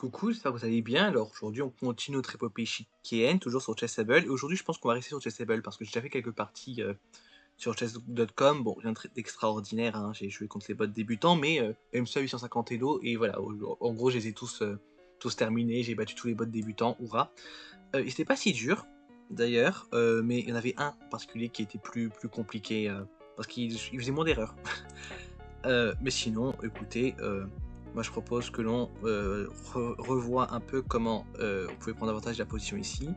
Coucou, j'espère que vous allez bien. Alors aujourd'hui, on continue notre épopée Shikien, toujours sur Chessable. Et aujourd'hui, je pense qu'on va rester sur Chessable parce que j'ai déjà fait quelques parties sur chess.com. Bon, rien d'extraordinaire, hein. J'ai joué contre les bots débutants, mais MCA 850 Elo. Et voilà, en gros, je les ai tous terminés. J'ai battu tous les bots débutants, hurrah. Et c'était pas si dur, d'ailleurs, mais il y en avait un en particulier qui était plus compliqué parce qu'il faisait moins d'erreurs. Mais sinon, écoutez, moi je propose que l'on revoie un peu comment on pouvait prendre avantage de la position ici.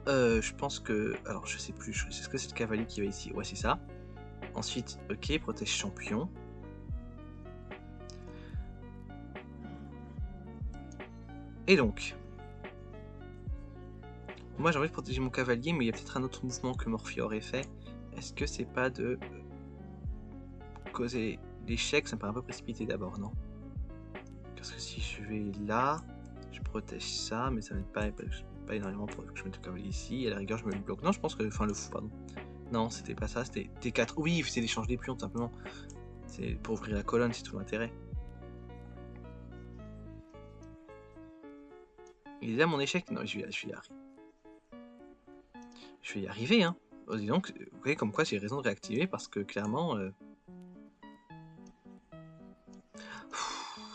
Je pense que... Alors je sais plus, est-ce que c'est le cavalier qui va ici? Ouais, c'est ça. Ensuite, ok, protège champion. Et donc, moi j'ai envie de protéger mon cavalier, mais il y a peut-être un autre mouvement que Morphy aurait fait. Est-ce que c'est pas de causer l'échec? Ça me paraît un peu précipité d'abord, non? Parce que si je vais là, je protège ça, mais ça m'aide pas énormément pour que je mette le cavalier ici. Et à la rigueur, je me le bloque. Non, je pense que. Enfin, le fou, pardon. Non, c'était pas ça, c'était T4. Oui, c'est l'échange des pions, tout simplement. C'est pour ouvrir la colonne, c'est tout l'intérêt. Il est là mon échec? Non, je vais y arriver. Je vais y arriver, hein. Oh, dis donc, vous voyez comme quoi j'ai raison de réactiver parce que clairement.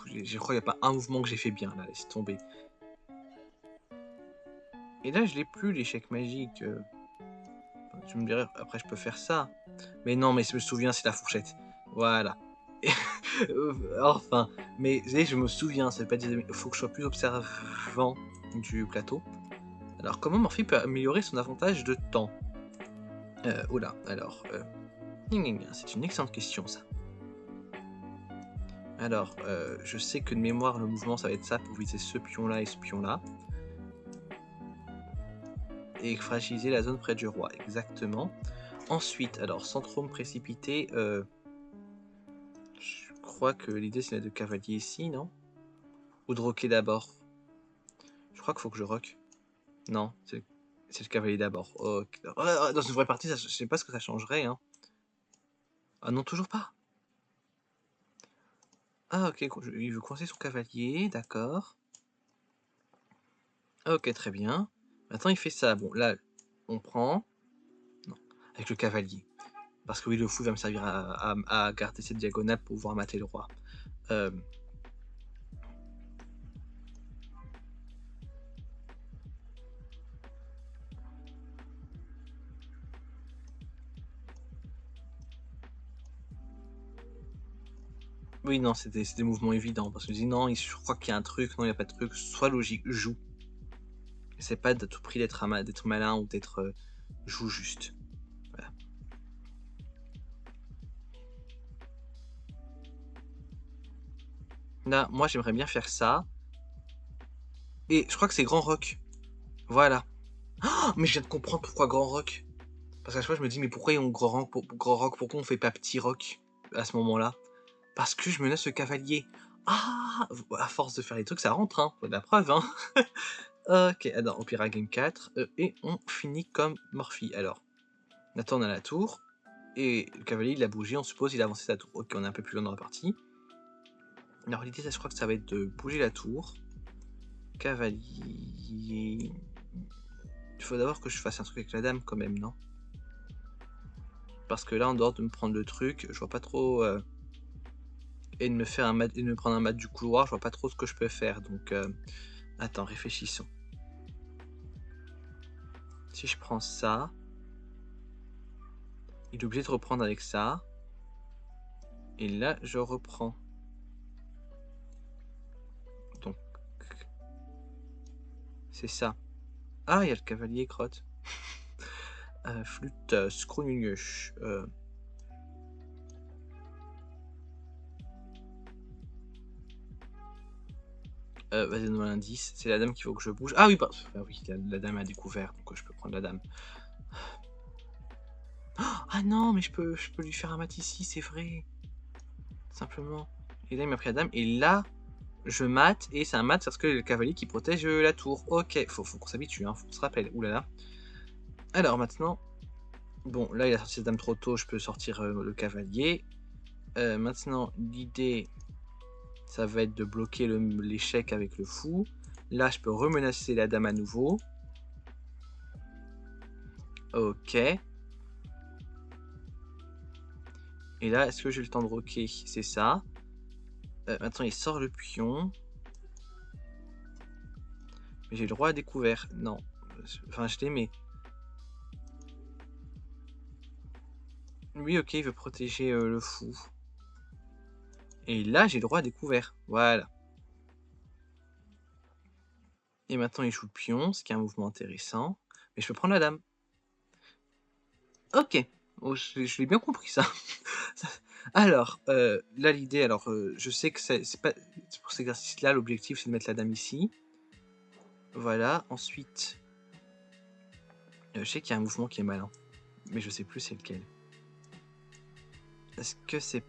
Je crois qu'il n'y a pas un mouvement que j'ai fait bien là, laisse tomber. Et là, je l'ai plus l'échec magique. Tu me dirais, après, je peux faire ça. Mais non, mais je me souviens, c'est la fourchette. Voilà. Enfin, mais je me souviens, ça veut pas dire. Il faut que je sois plus observant du plateau. Alors, comment Morphy peut améliorer son avantage de temps? Oula, alors. C'est une excellente question, ça. Alors, je sais que de mémoire, le mouvement, ça va être ça pour viser ce pion-là et ce pion-là. Et fragiliser la zone près du roi, exactement. Ensuite, alors, centrome précipité. Je crois que l'idée, c'est de cavalier ici, non? Ou de roquer d'abord? Je crois qu'il faut que je rock. Non, c'est le cavalier d'abord. Okay. Dans une vraie partie, je sais pas ce que ça changerait. Hein. Ah non, toujours pas. Ah ok, il veut coincer son cavalier, d'accord. Ok, très bien. Maintenant, il fait ça. Bon, là, on prend... Non, avec le cavalier. Parce que oui, le fou va me servir à garder cette diagonale pour pouvoir mater le roi. Oui, non, c'est des mouvements évidents. Parce que je dis non, je crois qu'il y a un truc. Non, il n'y a pas de truc. Sois logique, joue. Essaie pas de tout prix d'être malin ou d'être joue juste. Voilà. Là, moi j'aimerais bien faire ça. Et je crois que c'est Grand Rock. Voilà. Oh, mais je viens de comprendre pourquoi Grand Rock. Parce qu'à chaque fois je me dis mais pourquoi on Grand Rock, pourquoi on fait pas Petit Rock à ce moment-là? Parce que je menace le cavalier. Ah, à force de faire les trucs ça rentre, hein. Faut de la preuve, hein. Ok, alors on pire game 4. Et on finit comme Morphy. Alors, Nathan on a la tour. Et le cavalier il a bougé, on suppose il a avancé sa tour. Ok, on est un peu plus loin dans la partie. Alors l'idée, je crois que ça va être de bouger la tour. Cavalier... Il faut d'abord que je fasse un truc avec la dame quand même, non? Parce que là, en dehors de me prendre le truc, je vois pas trop... et de me faire un mat, et de me prendre un mat du couloir, je vois pas trop ce que je peux faire. Donc, attends, réfléchissons. Si je prends ça... Il est obligé de reprendre avec ça. Et là, je reprends. Donc... C'est ça. Ah, il y a le cavalier crotte. Flûte, scrognunuch. Vas-y, donne-moi l'indice. C'est la dame qu'il faut que je bouge. Ah oui, ah oui, la dame a découvert, donc je peux prendre la dame. Ah non, mais je peux lui faire un mat ici, c'est vrai. Simplement. Et là, il m'a pris la dame. Et là, je mate. Et c'est un mat parce que le cavalier qui protège la tour. Ok, faut qu'on s'habitue, hein, faut qu'on se rappelle. Ouh là là. Alors maintenant... Bon, là, il a sorti sa dame trop tôt. Je peux sortir le cavalier. Maintenant, l'idée... ça va être de bloquer l'échec avec le fou. Là, je peux remenacer la dame à nouveau. Ok. Et là, est-ce que j'ai le temps de roquer? C'est ça. Maintenant, il sort le pion. Mais j'ai le roi à découvert. Non. Enfin, je l'ai, mais... Oui, ok, il veut protéger le fou. Et là, j'ai le roi à découvert. Voilà. Et maintenant, il joue le pion, ce qui est un mouvement intéressant. Mais je peux prendre la dame. Ok. Oh, je l'ai bien compris, ça. Alors, là, l'idée... Alors, je sais que c'est pas... Pour cet exercice-là, l'objectif, c'est de mettre la dame ici. Voilà. Ensuite... je sais qu'il y a un mouvement qui est malin. Mais je sais plus c'est lequel. Est-ce que c'est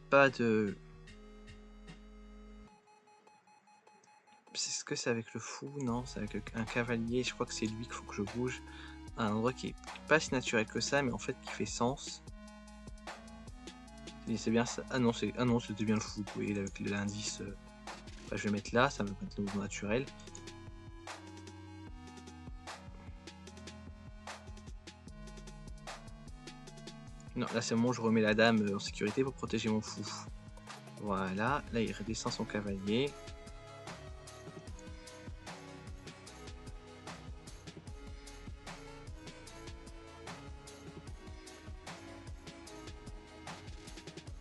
pas de... Est-ce que c'est avec le fou? Non, c'est avec un cavalier. Je crois que c'est lui qu'il faut que je bouge. À un endroit qui est pas si naturel que ça, mais en fait qui fait sens. Et c'est bien ça. Ah non, c'était bien le fou. Vous voyez, avec l'indice... Enfin, je vais mettre là, ça va mettre le mouvement naturel. Non, là c'est bon, je remets la dame en sécurité pour protéger mon fou. Voilà, là il redescend son cavalier.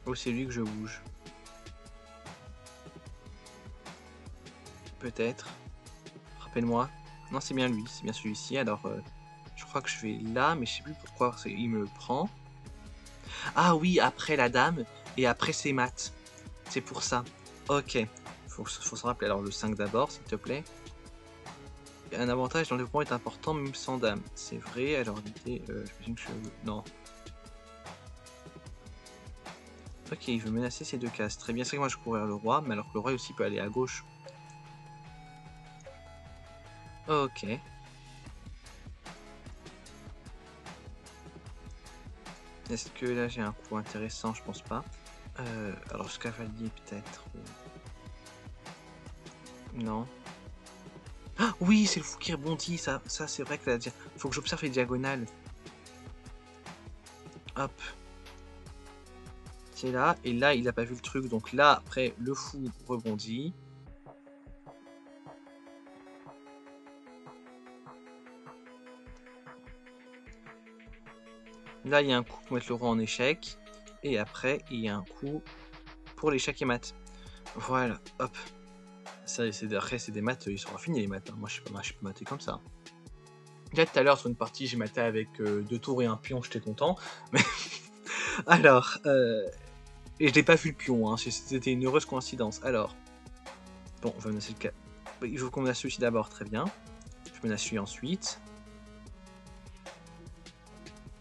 Oh, c'est lui que je bouge. Peut-être. Rappelle-moi. Non, c'est bien lui, c'est bien celui-ci. Alors, je crois que je vais là, mais je sais plus pourquoi il me le prend. Ah oui, après la dame, et après c'est mat. C'est pour ça. Ok. Faut se rappeler. Alors, le 5 d'abord, s'il te plaît. Un avantage dans le développement est important, même sans dame. C'est vrai, alors l'idée... j'imagine que je... Non. Ok, il veut menacer ces deux cases. Très bien, c'est que moi je cours vers le roi, mais alors que le roi aussi peut aller à gauche. Ok. Est-ce que là j'ai un coup intéressant? Je pense pas. Alors ce cavalier peut-être. Non. Ah oui, c'est le fou qui rebondit, ça c'est vrai que faut que j'observe les diagonales. Hop. C'est là, et là il a pas vu le truc, donc là après le fou rebondit. Là il y a un coup pour mettre le roi en échec, et après il y a un coup pour l'échec et mat. Voilà, hop. Ça, après c'est des maths, ils seront finis les maths. Hein. Moi je peux mater comme ça. Là tout à l'heure sur une partie j'ai maté avec 2 tours et un pion, j'étais content. Mais alors, et je n'ai pas vu le pion, hein. C'était une heureuse coïncidence. Alors, bon, on va menacer le cas. Il faut qu'on menace celui-ci d'abord, très bien. Je menace celui ensuite.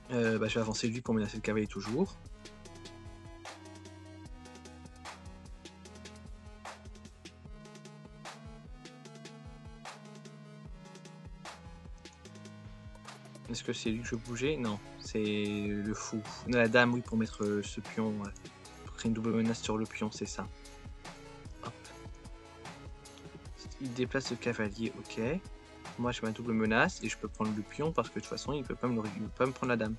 Je vais avancer lui pour menacer le cavalier toujours. Est-ce que c'est lui que je bougeais? Non, c'est le fou. La dame, oui, pour mettre ce pion, pour créer une double menace sur le pion, c'est ça. Hop. Il déplace le cavalier, ok. Moi, je mets ma double menace et je peux prendre le pion parce que de toute façon, il peut pas me prendre la dame.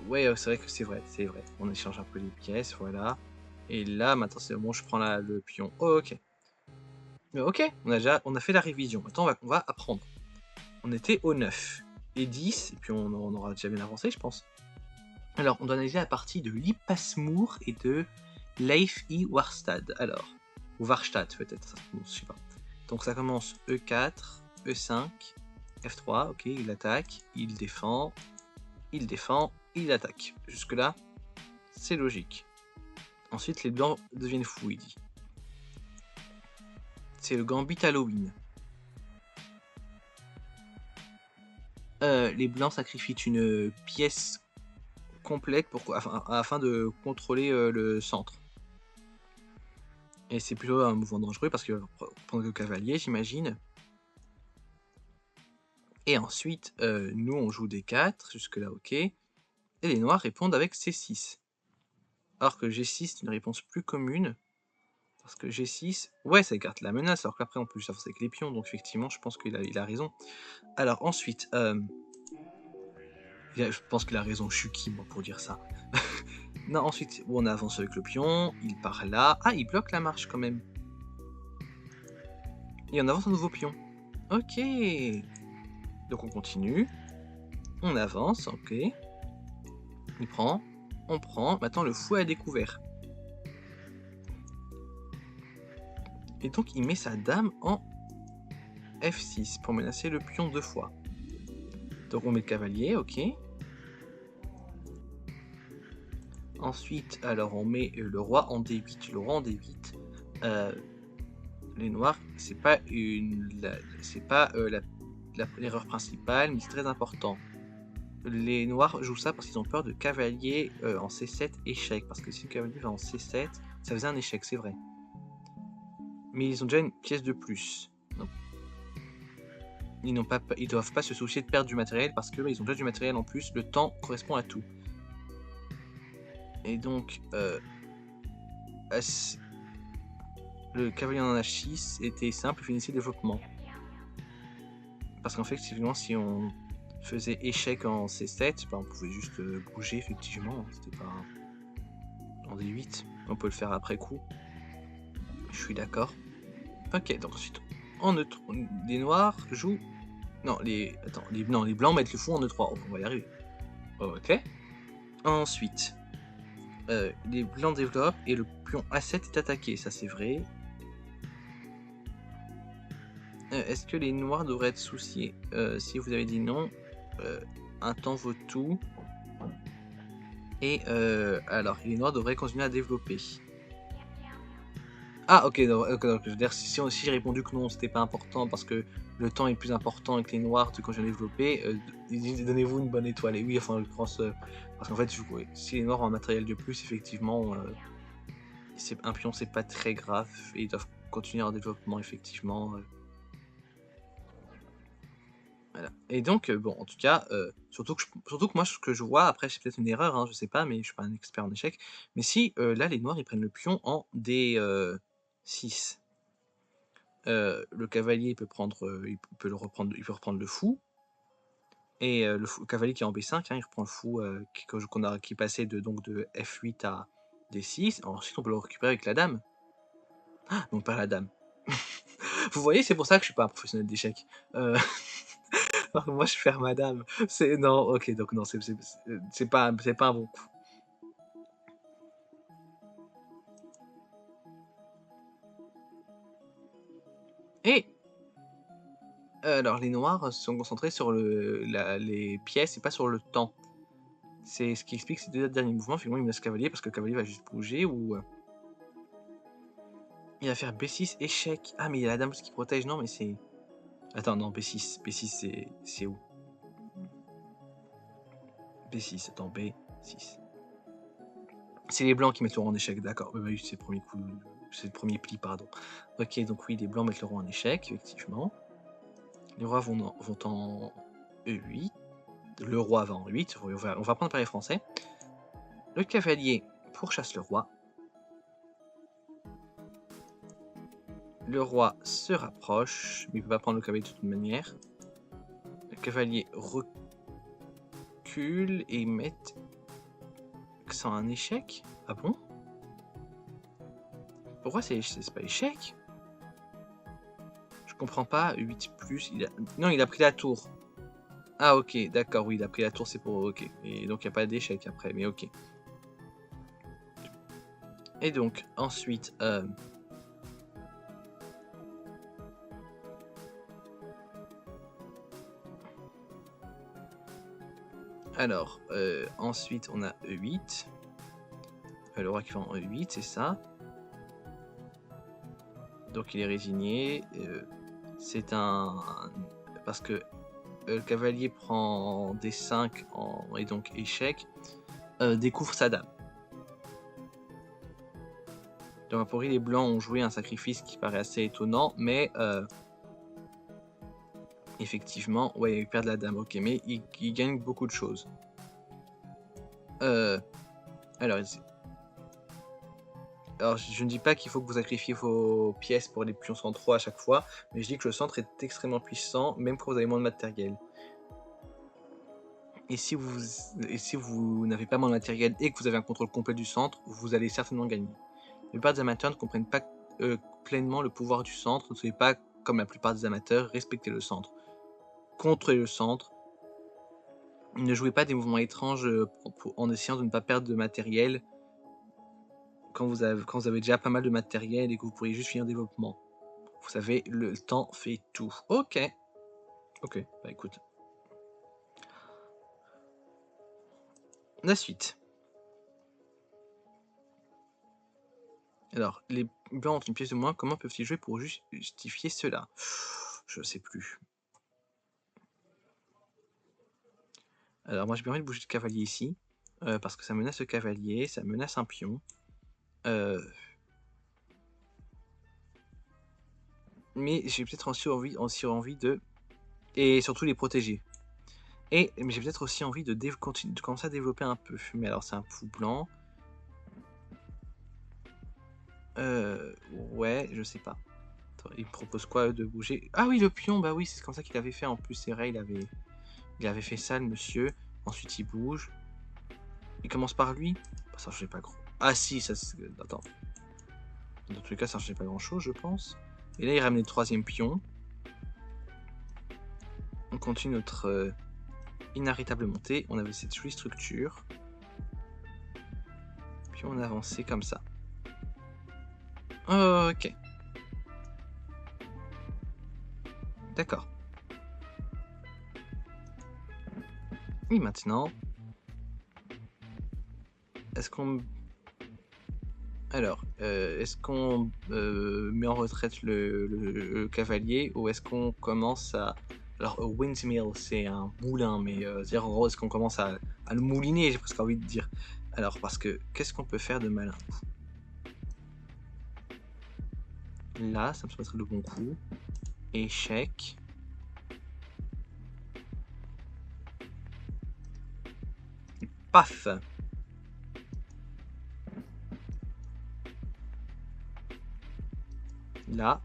Ouais, c'est vrai que c'est vrai. On échange un peu les pièces, voilà. Et là, maintenant, c'est bon, je prends le pion. Oh, ok. Mais ok, on a fait la révision. Maintenant, on va apprendre. On était au 9 et 10, et puis on aura déjà bien avancé, je pense. Alors, on doit analyser la partie de Lipasmoor et de Leif I Warstad. Alors, ou Warstad peut-être, ça se prononce, je sais pas. Donc ça commence E4, E5, F3, ok, il attaque, il défend, il attaque. Jusque-là, c'est logique. Ensuite, les blancs deviennent fous, il dit. C'est le gambit Halloween. Les blancs sacrifient une pièce complète afin de contrôler le centre. Et c'est plutôt un mouvement dangereux parce qu'il va prendre le cavalier, j'imagine. Et ensuite, nous on joue des 4, jusque là ok. Et les noirs répondent avec C6. Alors que G6, c'est une réponse plus commune. Parce que G6, ouais, ça écarte la menace, alors qu'après, on peut juste avancer avec les pions. Donc, effectivement, je pense qu'il a raison. Alors, ensuite, je pense qu'il a raison, je suis qui, moi, pour dire ça. Non, ensuite, on avance avec le pion, il part là. Ah, il bloque la marche, quand même. Et on avance un nouveau pion. Ok. Donc, on continue. On avance, ok. Il prend, on prend. Maintenant, le fou est découvert. Et donc, il met sa dame en F6 pour menacer le pion 2 fois. Donc, on met le cavalier, ok. Ensuite, alors, on met le roi en D8. Le roi en D8, les noirs, c'est pas l'erreur principale, mais c'est très important. Les noirs jouent ça parce qu'ils ont peur de cavalier en C7 échec. Parce que si le cavalier va en C7, ça faisait un échec, c'est vrai. Mais ils ont déjà une pièce de plus. Donc, ils doivent pas se soucier de perdre du matériel parce que ils ont déjà du matériel en plus. Le temps correspond à tout. Et donc, le cavalier en H6 était simple, il finissait le développement. Parce qu'en fait, effectivement, si on faisait échec en C7, on pouvait juste bouger, effectivement. C'était pas en D8. On peut le faire après coup. Je suis d'accord. Ok, donc ensuite, en E3, les noirs jouent... Non, les blancs mettent le fou en E3. Oh, on va y arriver. Ok. Ensuite, les blancs développent et le pion A7 est attaqué. Ça, c'est vrai. Est-ce que les noirs devraient être souciés? Si vous avez dit non, un temps vaut tout. Et alors, les noirs devraient continuer à développer. Ah, ok, donc, je veux dire, si j'ai répondu que non, c'était pas important parce que le temps est plus important avec les noirs que quand j'ai développé, donnez-vous une bonne étoile. Et oui, enfin, je pense, parce qu'en fait, si les noirs ont un matériel de plus, effectivement, un pion, c'est pas très grave et ils doivent continuer leur développement, effectivement. Voilà. Et donc, bon, en tout cas, surtout que moi, ce que je vois, après, c'est peut-être une erreur, hein, je sais pas, mais je suis pas un expert en échecs. Mais si, là, les noirs, ils prennent le pion en D6, le cavalier peut prendre, il peut reprendre le fou, et le cavalier qui est en B5, hein, il reprend le fou qui est passé de F8 à D6. Ensuite, on peut le récupérer avec la dame. Ah, non, pas la dame. Vous voyez, c'est pour ça que je suis pas un professionnel d'échecs. Moi, je perds ma dame. Non, ok, donc non, c'est pas un bon coup. Et alors, les noirs se sont concentrés sur les pièces et pas sur le temps. C'est ce qui explique ces deux derniers mouvements. Finalement, il me laisse cavalier parce que le cavalier va juste bouger ou il va faire B6 échec. Ah, mais il y a la dame qui protège. Non, mais c'est. Attends, non, B6. B6, c'est où? B6, attends, B6. C'est les blancs qui mettent le roi en échec, d'accord. Oui, c'est le premier coup. C'est le premier pli, pardon. Ok, donc oui, les blancs mettent le roi en échec, effectivement. Les rois vont en E8. Le roi va en 8. On va prendre par les français. Le cavalier pourchasse le roi. Le roi se rapproche, mais il ne peut pas prendre le cavalier de toute manière. Le cavalier recule et met ça un échec. Ah bon? Pourquoi c'est pas échec? Je comprends pas. 8 plus. Non, il a pris la tour. Ah ok, d'accord, oui, il a pris la tour, c'est pour... Ok. Et donc il n'y a pas d'échec après, mais ok. Et donc, ensuite... Alors, ensuite on a E8. Le roi qui va en E8, c'est ça. Donc il est résigné. C'est parce que le cavalier prend D5 et donc échec. Découvre sa dame. Donc a priori les blancs ont joué un sacrifice qui paraît assez étonnant, mais effectivement, ouais, ils perdent la dame, ok, mais ils gagnent beaucoup de choses. Alors, Alors je ne dis pas qu'il faut que vous sacrifiez vos pièces pour les pions centraux à chaque fois, mais je dis que le centre est extrêmement puissant, même quand vous avez moins de matériel. Et si vous n'avez pas moins de matériel et que vous avez un contrôle complet du centre, vous allez certainement gagner. La plupart des amateurs ne comprennent pas pleinement le pouvoir du centre, ne soyez pas comme la plupart des amateurs, respectez le centre. Contrôlez le centre. Ne jouez pas des mouvements étranges en essayant de ne pas perdre de matériel quand vous avez déjà pas mal de matériel et que vous pourriez juste finir développement. Vous savez, le temps fait tout. Ok. Ok, bah écoute. La suite. Alors, les blancs ont une pièce de moins, comment peuvent-ils jouer pour justifier cela? Je sais plus. Alors moi j'ai bien envie de bouger le cavalier ici, parce que ça menace le cavalier, ça menace un pion. Mais j'ai peut-être aussi envie de... Et surtout les protéger. Mais j'ai peut-être aussi envie de commencer à développer un peu. Mais alors c'est un fou blanc. Ouais, je sais pas. Attends, il me propose quoi de bouger? Ah oui, le pion, bah oui, c'est comme ça qu'il avait fait en plus, c'est vrai, il avait fait ça le monsieur. Ensuite il bouge. Il commence par lui. Bah, ça changeait pas gros. Ah si, ça c'est... Attends. Dans tous les cas, ça changeait pas grand chose, je pense. Et là, il ramène le troisième pion. On continue notre inarrêtable montée. On avait cette jolie structure. Puis on avançait comme ça. Ok. D'accord. Et maintenant... Est-ce qu'on... Alors, est-ce qu'on met en retraite le cavalier ou est-ce qu'on commence à... Alors, windmill, c'est un moulin, mais dire en gros, est-ce qu'on commence à le mouliner, j'ai presque envie de dire. Alors, parce que, qu'est-ce qu'on peut faire de malin? Là, ça me semble le bon coup. Échec. Paf! Là.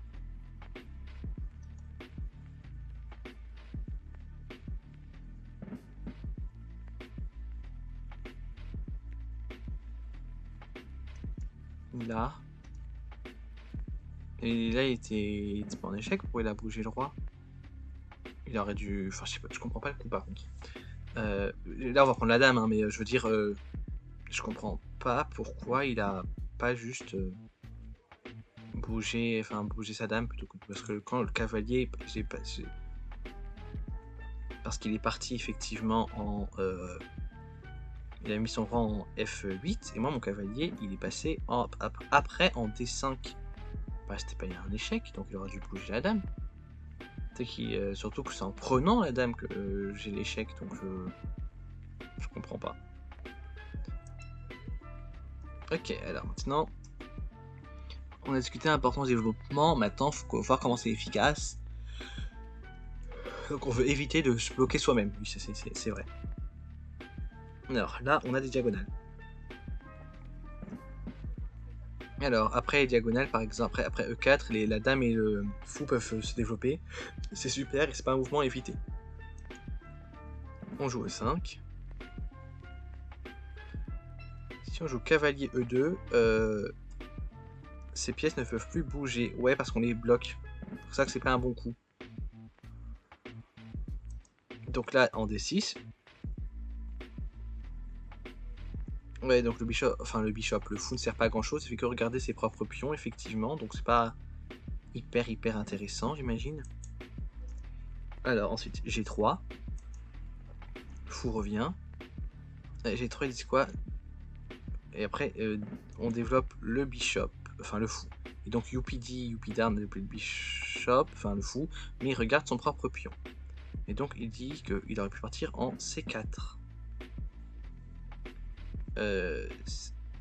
Là. Et là, il était pas en échec, pourquoi il a bougé le roi? Il aurait dû... Enfin, je sais pas, je comprends pas le coup par contre. Là, on va prendre la dame, hein, mais je veux dire... je comprends pas pourquoi il a pas juste bougé sa dame plutôt que... Parce que quand le cavalier... Parce qu'il est parti effectivement en... il a mis son rang en F8, et moi mon cavalier, il est passé après en D5. Bah, c'était pas un échec, donc il aurait dû bouger la dame. Surtout que c'est en prenant la dame que j'ai l'échec, donc je comprends pas. Ok, alors maintenant, on a discuté l'importance du développement, maintenant il faut voir comment c'est efficace. Donc on veut éviter de se bloquer soi-même, oui c'est vrai. Alors là, on a des diagonales. Alors, après les diagonales, par exemple, après E4, la dame et le fou peuvent se développer. C'est super et c'est pas un mouvement à éviter. On joue E5. Si on joue cavalier E2, ces pièces ne peuvent plus bouger. Ouais, parce qu'on les bloque. C'est pour ça que c'est pas un bon coup. Donc là, en D6. Ouais, donc le fou ne sert pas à grand chose, il fait que regarder ses propres pions, effectivement, donc c'est pas hyper intéressant, j'imagine. Alors ensuite, G3. Fou revient. G3, il dit quoi? Et après, on développe le bishop, enfin le fou. Et donc UPD down développe le bishop, enfin le fou, mais il regarde son propre pion. Et donc il dit qu'il aurait pu partir en C4.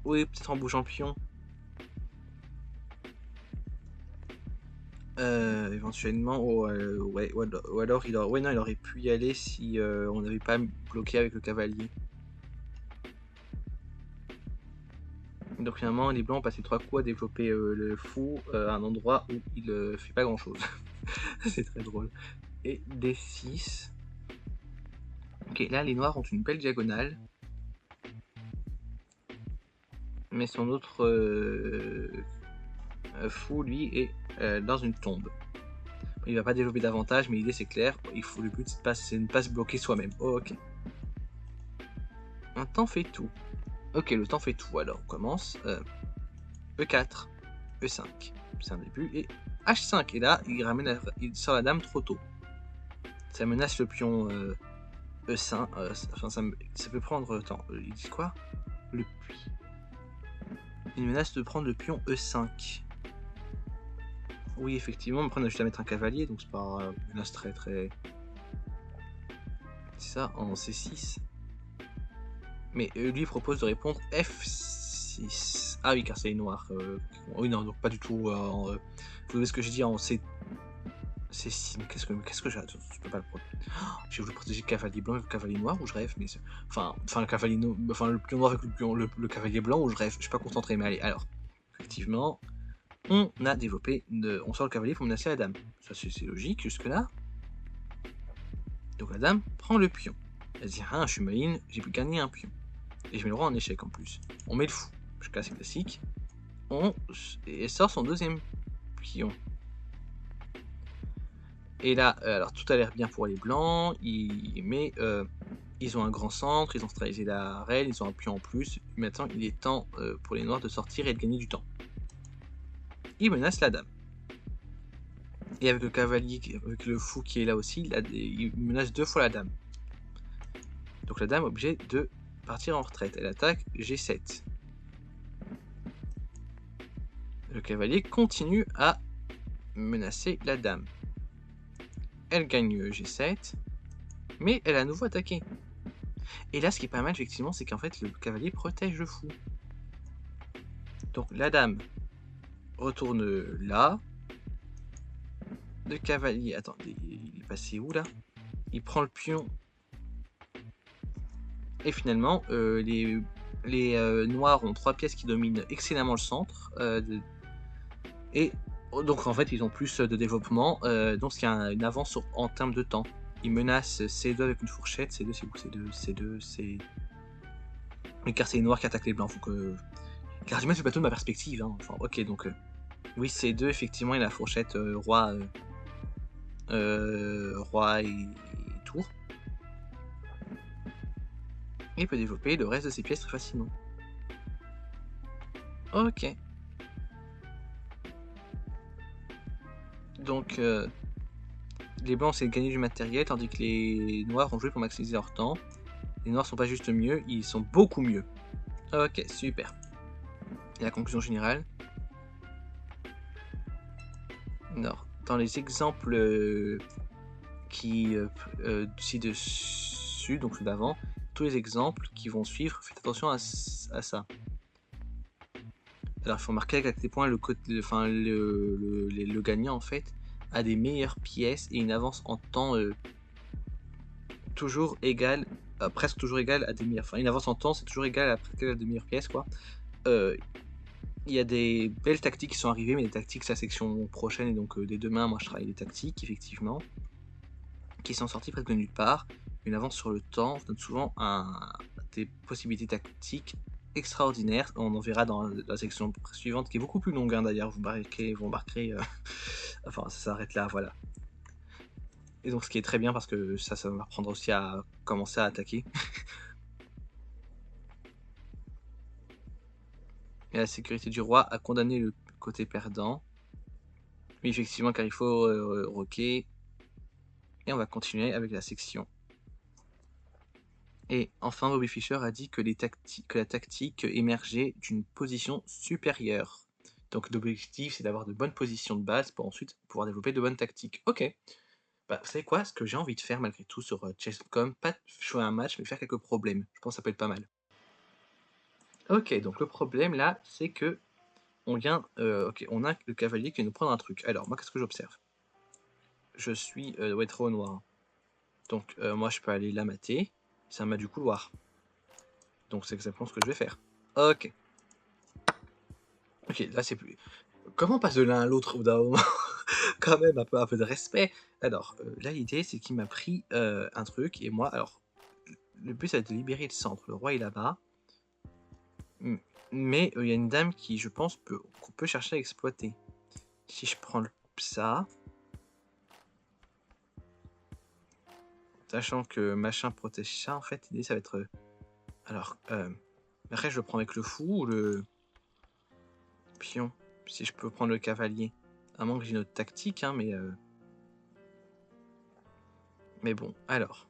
Oui, peut-être en bougeant le pion. Éventuellement, ouais, ou alors il aurait pu y aller si on n'avait pas bloqué avec le cavalier. Donc finalement, les blancs ont passé 3 coups à développer le fou à un endroit où il fait pas grand chose. C'est très drôle. Et D6. Ok, là les noirs ont une belle diagonale. Mais son autre fou, lui, est dans une tombe. Il va pas développer davantage, mais l'idée c'est clair. Le but c'est de ne pas se bloquer soi-même. Oh, ok. Un temps fait tout. Ok, le temps fait tout. Alors on commence. E4, E5. C'est un début. Et H5. Et là, il sort la dame trop tôt. Ça menace le pion E5. Enfin, ça peut prendre. Attends, il dit quoi? Il menace de prendre le pion E5. Oui, effectivement, après on a juste à mettre un cavalier, donc c'est pas une menace très. C'est ça, en C6. Mais lui propose de répondre F6. Ah oui, car c'est les noirs. Oui, non, donc pas du tout. Vous savez ce que j'ai dit en C6. Mais qu'est-ce que j'ai? Je peux pas le prendre. J'ai voulu protéger le cavalier blanc avec le cavalier noir, ou je rêve, mais. Enfin, le cavalier enfin, le pion noir avec le cavalier blanc, ou je rêve. Je suis pas concentré, mais allez, alors. Effectivement, on a développé. On sort le cavalier pour menacer la dame. Ça, c'est logique jusque-là. Donc la dame prend le pion. Elle dit, ah, je suis maligne, j'ai pu gagner un pion. Et je mets le roi en échec en plus. On met le fou. Jusqu'à c'est classique. Et elle sort son deuxième pion. Et là, alors tout a l'air bien pour les blancs, mais ils ont un grand centre, ils ont centralisé la reine, ils ont un pion en plus. Maintenant, il est temps pour les noirs de sortir et de gagner du temps. Ils menacent la dame. Et avec le cavalier, avec le fou qui est là aussi, il menace 2 fois la dame. Donc la dame est obligée de partir en retraite. Elle attaque G7. Le cavalier continue à menacer la dame. Elle gagne G7, mais elle a à nouveau attaqué. Et là, ce qui est pas mal, effectivement, c'est qu'en fait, le cavalier protège le fou. Donc la dame retourne là. Le cavalier... Attendez, il est passé où, là? Il prend le pion. Et finalement, les noirs ont 3 pièces qui dominent excellemment le centre. Et donc, en fait, ils ont plus de développement. Donc, il y a une avance en termes de temps. Ils menacent C2 avec une fourchette. C2, c'est où? C2, c'est... Mais car c'est les noirs qui attaquent les blancs. Faut que... Car j'imagine c'est pas tout de ma perspective. Hein. Enfin, ok, donc... Oui, C2, effectivement, et la fourchette roi... roi et tour. Et il peut développer le reste de ses pièces très facilement. Ok. Donc, les blancs, c'est de gagner du matériel, tandis que les noirs ont joué pour maximiser leur temps. Les noirs sont pas juste mieux, ils sont beaucoup mieux. Ok, super. Et la conclusion générale. Non, dans les exemples ci-dessus, donc ceux d'avant, tous les exemples qui vont suivre, faites attention à ça. Alors il faut remarquer à quel point le gagnant en fait a des meilleures pièces et une avance en temps toujours égale, presque toujours égale à des meilleures. Enfin, une avance en temps c'est toujours égal à presque à des meilleures pièces quoi. Il y a des belles tactiques qui sont arrivées, mais les tactiques c'est la section prochaine et donc dès demain moi je travaille les tactiques effectivement qui sont sorties presque de nulle part. Une avance sur le temps donne souvent des possibilités tactiques extraordinaires. On en verra dans la section suivante qui est beaucoup plus longue hein, d'ailleurs, vous remarquerez enfin ça s'arrête là, voilà. Et donc ce qui est très bien parce que ça va m'apprendre aussi à commencer à attaquer. Et la sécurité du roi a condamné le côté perdant. Mais effectivement car il faut roquer. Et on va continuer avec la section. Et enfin, Bobby Fischer a dit que la tactique émergeait d'une position supérieure. Donc l'objectif, c'est d'avoir de bonnes positions de base pour ensuite pouvoir développer de bonnes tactiques. Ok. Bah, vous savez quoi? Ce que j'ai envie de faire malgré tout sur chess.com, pas jouer un match, mais faire quelques problèmes. Je pense que ça peut être pas mal. Ok, donc le problème là, c'est que on vient, on a le cavalier qui vient nous prendre un truc. Alors moi, qu'est-ce que j'observe? Je suis doit être au noir. Donc moi, je peux aller la mater. C'est un mat du couloir. Donc c'est exactement ce que je vais faire. Ok. OK, là c'est plus comment on passe de l'un à l'autre au bout d'un moment? Quand même un peu de respect. Alors, là l'idée c'est qu'il m'a pris, un truc et moi alors, le but ça va être de libérer le centre. Le roi est là-bas, m mais, il y a une dame qui je pense qu'on peut chercher à exploiter. Si je prends le ça, sachant que machin protège ça, en fait l'idée ça va être, alors, après je le prends avec le fou ou le pion? Si je peux prendre le cavalier. À moins que j'ai une autre tactique, hein, mais bon, alors.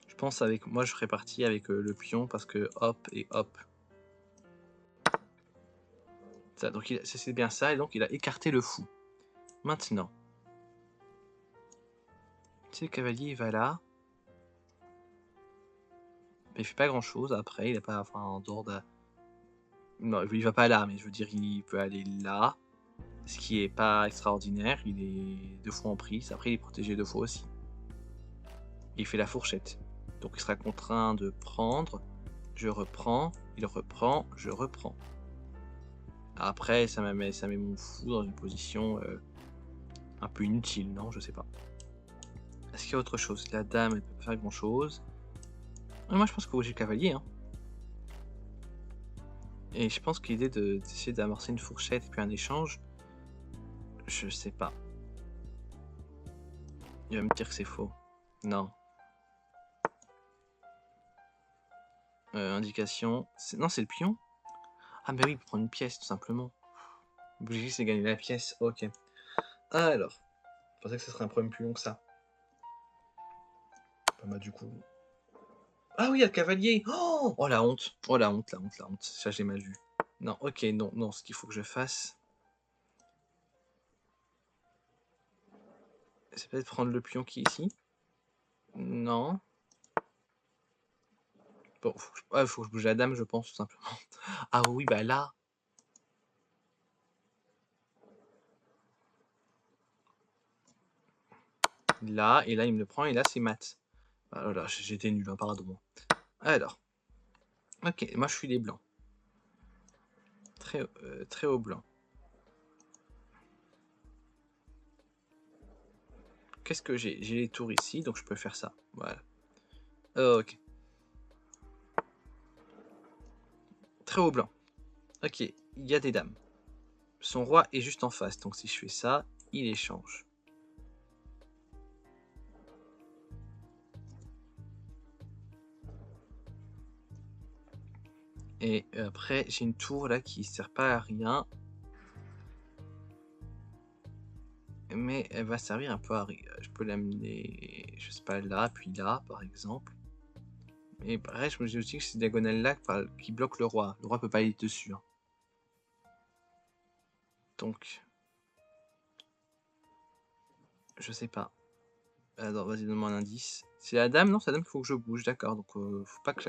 Je pense avec moi je ferais partie avec, le pion parce que hop et hop. Ça donc c'est bien ça et donc il a écarté le fou. Maintenant, si le cavalier il va là, mais il fait pas grand chose après, il a pas enfin en dehors de non, il va pas là, mais je veux dire il peut aller là, ce qui est pas extraordinaire, il est 2 fois en prise, après il est protégé 2 fois aussi. Il fait la fourchette. Donc il sera contraint de prendre, je reprends, il reprend, je reprends. Après ça met mon fou dans une position, un peu inutile, non? Je sais pas. Est-ce qu'il y a autre chose? La dame, elle peut pas faire grand chose. Moi je pense qu'il faut bouger le cavalier, hein. Et je pense que l'idée d'essayer d'amorcer une fourchette et puis un échange, je sais pas. Il va me dire que c'est faux. Non. Indication. Non, c'est le pion? Ah bah oui, il peut prendre une pièce, tout simplement. Bouger, c'est gagner la pièce. Ok. Alors. Je pensais que ce serait un problème plus long que ça. Bah du coup. Ah oui, il y a le cavalier! Oh, oh la honte! Oh la honte, la honte, la honte. Ça, j'ai mal vu. Non, ok, non, non, ce qu'il faut que je fasse, c'est peut-être prendre le pion qui est ici. Non. Bon, faut que je bouge la dame, je pense, tout simplement. Ah oui, bah là. Là, et là, il me le prend, et là, c'est mat. Ah là j'étais nul, hein, pardon. Alors. Ok, moi, je suis les blancs. Très haut blanc. Qu'est-ce que j'ai? J'ai les tours ici, donc je peux faire ça. Voilà. Ok. Très haut blanc. Ok, il y a des dames. Son roi est juste en face, donc si je fais ça, il échange. Et après, j'ai une tour là qui sert pas à rien. Mais elle va servir un peu à rien. Je peux l'amener, je sais pas, là, puis là, par exemple. Et pareil, je me dis aussi que ces diagonales-là qui bloquent le roi. Le roi peut pas aller dessus, hein. Donc, je sais pas. Alors, vas-y, donne-moi un indice. C'est la dame, non? C'est la dame qu'il faut que je bouge, d'accord. Donc, faut pas que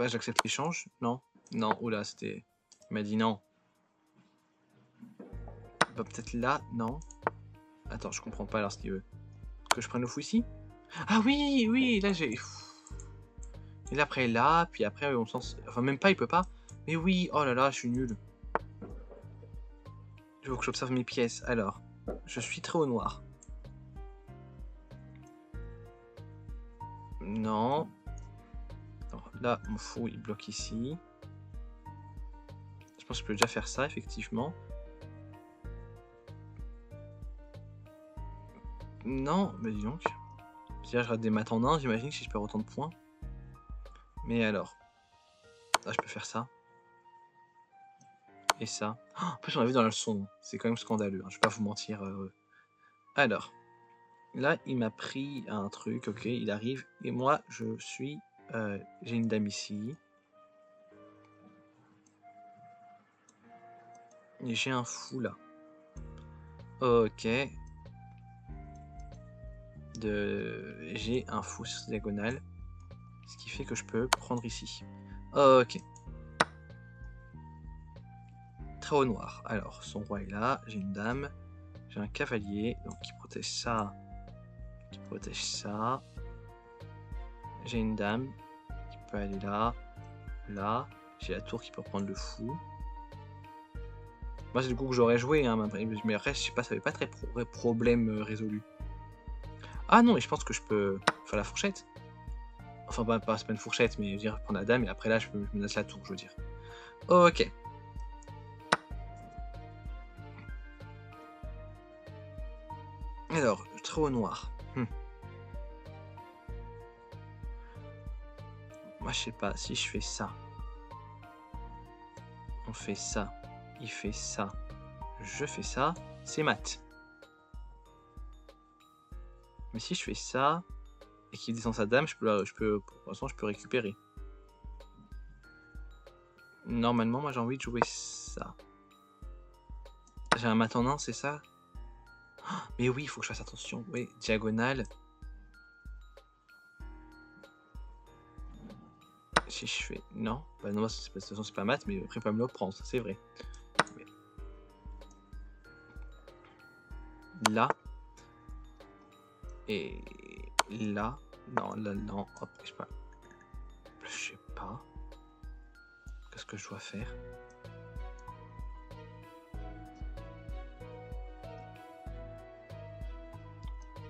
j'accepte l'échange, non? Non, oula, c'était... Il m'a dit non. Bah, peut-être là, non? Attends, je comprends pas alors ce qu'il veut. Que je prenne le fou ici? Ah oui, oui, là j'ai... Et là après là, puis après on sens... Enfin même pas, il peut pas. Mais oui, oh là là, je suis nul. Il faut que j'observe mes pièces. Alors, je suis très au noir. Non. Alors, là, mon fou, il bloque ici. Je pense que je peux déjà faire ça, effectivement. Non, mais dis donc. C'est-à-dire, je rate des maths en 1, j'imagine, si je perds autant de points. Mais alors... Là, je peux faire ça. Et ça. Oh, en plus, on a vu dans la leçon. C'est quand même scandaleux, hein, je vais pas vous mentir. Alors... Là, il m'a pris un truc, ok, il arrive. Et moi, je suis... j'ai une dame ici. Et j'ai un fou là. Ok. J'ai un fou sur cette diagonale. Ce qui fait que je peux prendre ici. Ok. Très au noir. Alors, son roi est là. J'ai une dame. J'ai un cavalier. Donc, qui protège ça. Qui protège ça. J'ai une dame. Qui peut aller là. là. J'ai la tour qui peut prendre le fou. Moi, c'est du coup que j'aurais joué, hein, mais après, je sais pas, ça avait pas très problème résolu. Ah non, et je pense que je peux faire la fourchette. Enfin, c'est pas une fourchette, mais je veux dire, prendre la dame, et après là, je menace la tour, je veux dire. Ok. Alors, très au noir. Moi, je sais pas, si je fais ça. On fait ça. Il fait ça. Je fais ça. C'est mat. Mais si je fais ça, et qu'il descend sa dame, pour l'instant, je peux récupérer. Normalement, moi, j'ai envie de jouer ça. J'ai un mat en 1, c'est ça? Mais oui, il faut que je fasse attention. Oui, diagonale. Si je fais... Non, bah non, de toute façon, c'est pas mat, mais après, pas me le prendre, ça c'est vrai. Mais... Là. Et là. Non, là, non. Hop, je sais pas. Je sais pas. Qu'est-ce que je dois faire?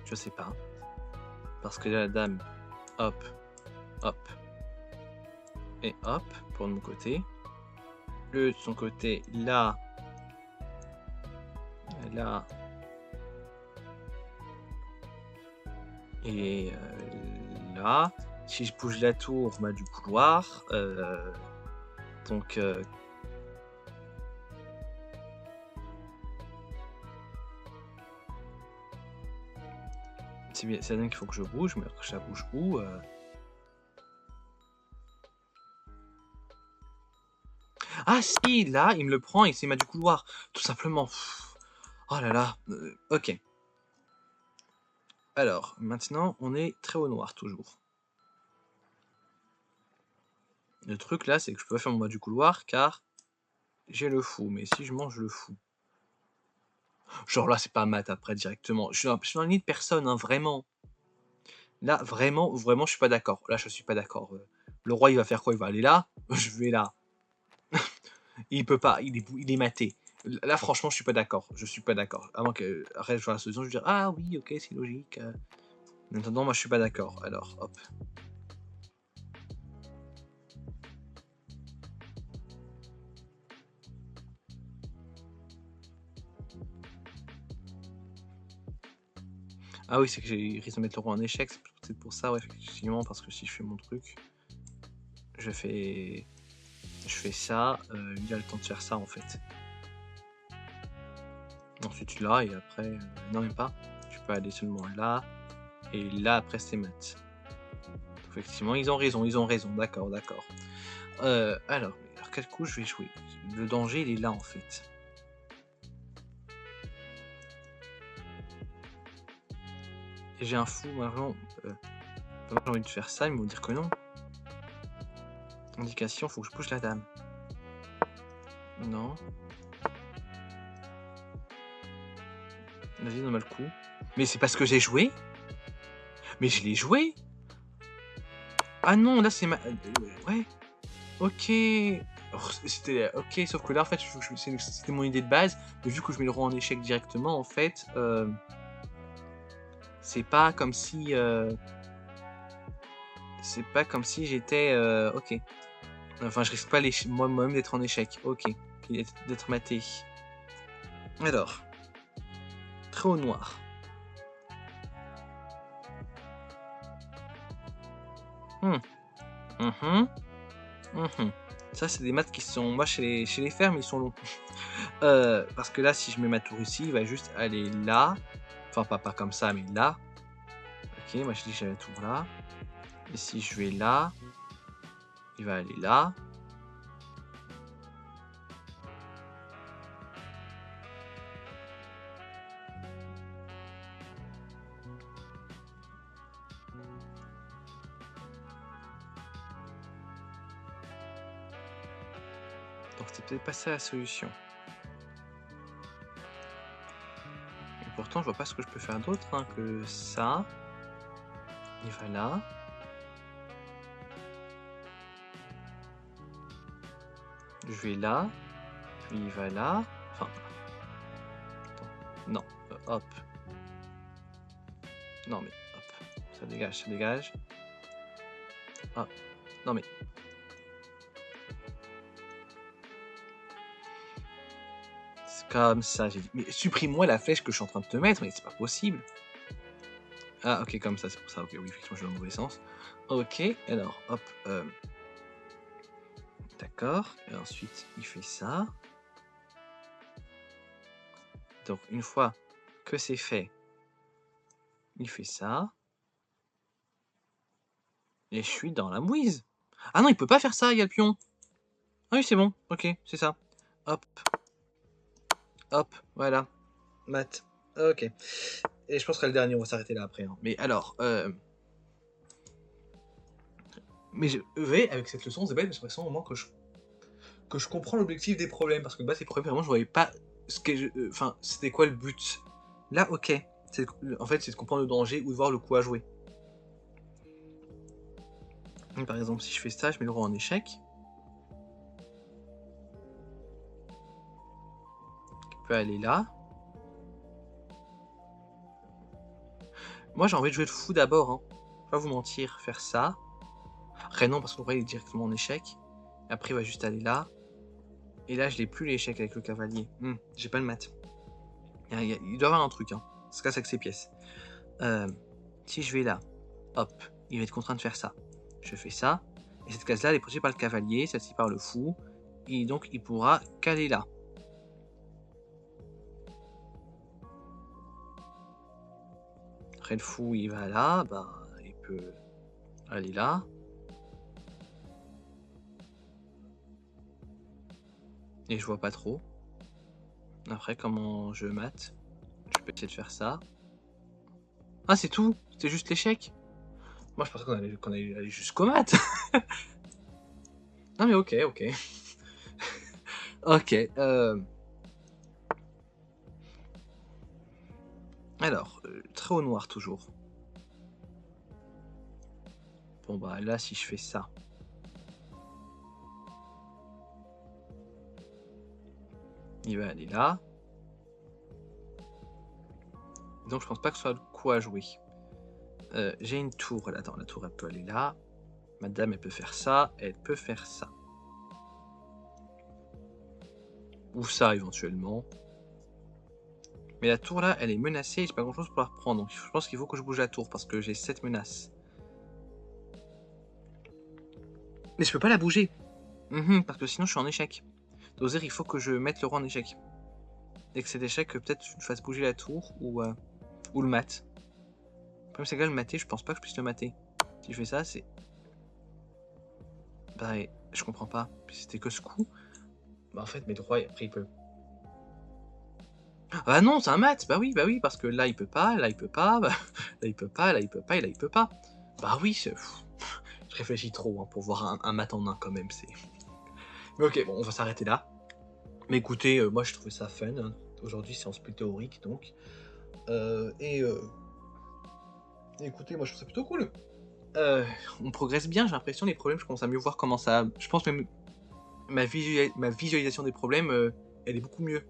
Je sais pas. Parce que là, la dame, hop, hop, et hop, pour de mon côté. Le de son côté, là, là, et là. Si je bouge la tour, bah, du couloir, donc... c'est bien, c'est bien qu'il faut que je bouge, mais après, ça bouge où Ah si, là, il me le prend et c'est ma du couloir, tout simplement. Oh là là, ok. Alors, maintenant, on est très au noir, toujours. Le truc, là, c'est que je peux pas faire mon mode du couloir, car j'ai le fou. Mais si je mange le fou... Genre là, c'est pas mat, après, directement. Je suis dans la ligne de personne, hein, vraiment. Là, vraiment, vraiment, je suis pas d'accord. Là, je suis pas d'accord. Le roi, il va faire quoi? Il va aller là. Je vais là. Il peut pas, il est maté. Là, franchement, je suis pas d'accord. Je suis pas d'accord. Avant que, après, je vois la solution, je vais dire, ah oui, ok, c'est logique. En attendant, moi, je suis pas d'accord. Alors, hop. Ah oui, c'est que j'ai risque de mettre le roi en échec. C'est peut-être pour ça, ouais, effectivement, parce que si je fais mon truc, je fais ça. Il a le temps de faire ça, en fait. Ensuite là, et après, non, même pas. Tu peux aller seulement là. Et là, après, c'est mat. Effectivement, ils ont raison, d'accord, d'accord. Alors, quel coup je vais jouer? Le danger, il est là, en fait. Et j'ai un fou, maintenant. J'ai envie de faire ça, ils vont dire que non. Indication, faut que je bouge la dame. Non. Vas-y, donne-moi le coup. Mais c'est parce que j'ai joué? Mais je l'ai joué? Ah non, là, c'est ma... ouais. Ok. C'était ok, sauf que là en fait c'était mon idée de base, mais vu que je mets le roi en échec directement en fait, c'est pas comme si j'étais ok. Enfin je risque pas moi-même d'être en échec, ok, d'être maté. Alors, très au noir. Ça c'est des maths qui sont, moi chez les fermes ils sont longs. Parce que là si je mets ma tour ici, il va juste aller là. Enfin pas comme ça, mais là. Ok, moi je dis que j'ai la tour là. Et si je vais là, il va aller là. Donc c'est peut-être pas ça la solution. Et pourtant je vois pas ce que je peux faire d'autre hein, que ça. Il va là. Je vais là, puis il va là. Enfin, attends, non, hop. Non mais, hop, ça dégage, ça dégage. Ah, non mais... C'est comme ça, j'ai dit. Mais supprime-moi la flèche que je suis en train de te mettre, mais c'est pas possible. Ah, ok, comme ça, c'est pour ça. Ok, oui, effectivement, je vais dans le mauvais sens. Ok, alors, hop. D'accord. Et ensuite, il fait ça. Donc, une fois que c'est fait, il fait ça. Et je suis dans la mouise. Ah non, il peut pas faire ça, il y a le pion. Ah oui, c'est bon. Ok, c'est ça. Hop, hop, voilà. Mat. Ok. Et je pense que le dernier, on va s'arrêter là après, hein. Mais alors, mais je vais, avec cette leçon, c'est bête, mais j'ai l'impression au moment que je comprends l'objectif des problèmes. Parce que bah, ces problèmes, vraiment, je voyais pas ce que enfin, c'était quoi le but. Là, ok. En fait, c'est de comprendre le danger ou de voir le coup à jouer. Par exemple, si je fais ça, je mets le roi en échec. Il peut aller là. Moi, j'ai envie de jouer le fou d'abord, hein. Je vais pas vous mentir, faire ça. Après, non, parce que le roi il est directement en échec. Après, il va juste aller là. Et là, je n'ai plus l'échec avec le cavalier. J'ai pas le mat. Il doit y avoir un truc, hein. Ça se casse avec ses pièces. Si je vais là, hop, il va être contraint de faire ça. Je fais ça. Et cette case-là, elle est protégée par le cavalier, celle-ci par le fou. Et donc, il pourra caler là. Après, le fou, il va là. Bah, il peut aller là. Et je vois pas trop. Après, comment je mate? Je peux essayer de faire ça. Ah, c'est tout? C'est juste l'échec? Moi, je pensais qu'on allait aller jusqu'au mat. Ah, mais ok, ok. Ok. Alors, très au noir toujours. Bon, bah là, si je fais ça. Il va aller là. Donc, je pense pas que ce soit le coup à jouer. J'ai une tour. Attends, la tour, elle peut aller là. Madame, elle peut faire ça. Elle peut faire ça. Ou ça, éventuellement. Mais la tour, là, elle est menacée. J'ai pas grand-chose pour la reprendre. Donc, je pense qu'il faut que je bouge la tour parce que j'ai 7 menaces. Mais je peux pas la bouger. Parce que sinon, je suis en échec. Donc, il faut que je mette le roi en échec. Dès que c'est échec, peut-être je fasse bouger la tour ou le mat. Le problème, c'est que là, le mater, je pense pas que je puisse le mater. Si je fais ça, c'est... Bah, je comprends pas. C'était que ce coup. Bah, en fait, mes droits, après, il peut... Ah bah non, c'est un mat. Bah oui, parce que là, il peut pas, là, il peut pas, bah, là, il peut pas, là, il peut pas, et là, il peut pas. Bah oui, je réfléchis trop, hein, pour voir un mat en un, quand même, c'est... Mais ok, bon, on va s'arrêter là. Mais écoutez, moi, je trouvais ça fun, hein. Aujourd'hui, séance plus théorique, donc. Écoutez, moi, je trouve ça plutôt cool. On progresse bien, j'ai l'impression, les problèmes, je commence à mieux voir comment ça... Je pense même ma visualisation des problèmes, elle est beaucoup mieux.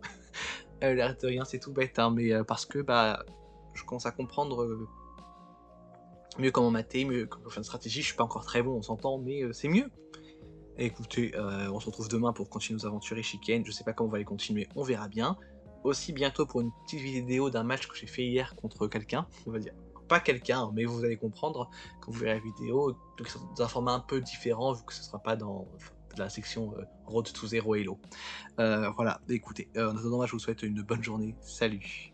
L'air de rien, c'est tout bête, hein, mais parce que bah, je commence à comprendre mieux comment mater, mieux comment faire une stratégie. Je suis pas encore très bon, on s'entend, mais c'est mieux. Et écoutez, on se retrouve demain pour continuer nos aventures Ishiken. Je sais pas comment on va les continuer, on verra bien. Aussi bientôt pour une petite vidéo d'un match que j'ai fait hier contre quelqu'un, on va dire. Pas quelqu'un, mais vous allez comprendre quand vous verrez la vidéo, donc dans un format un peu différent, vu que ce sera pas dans la section Road to Zero Elo. Voilà, écoutez, en attendant, je vous souhaite une bonne journée. Salut!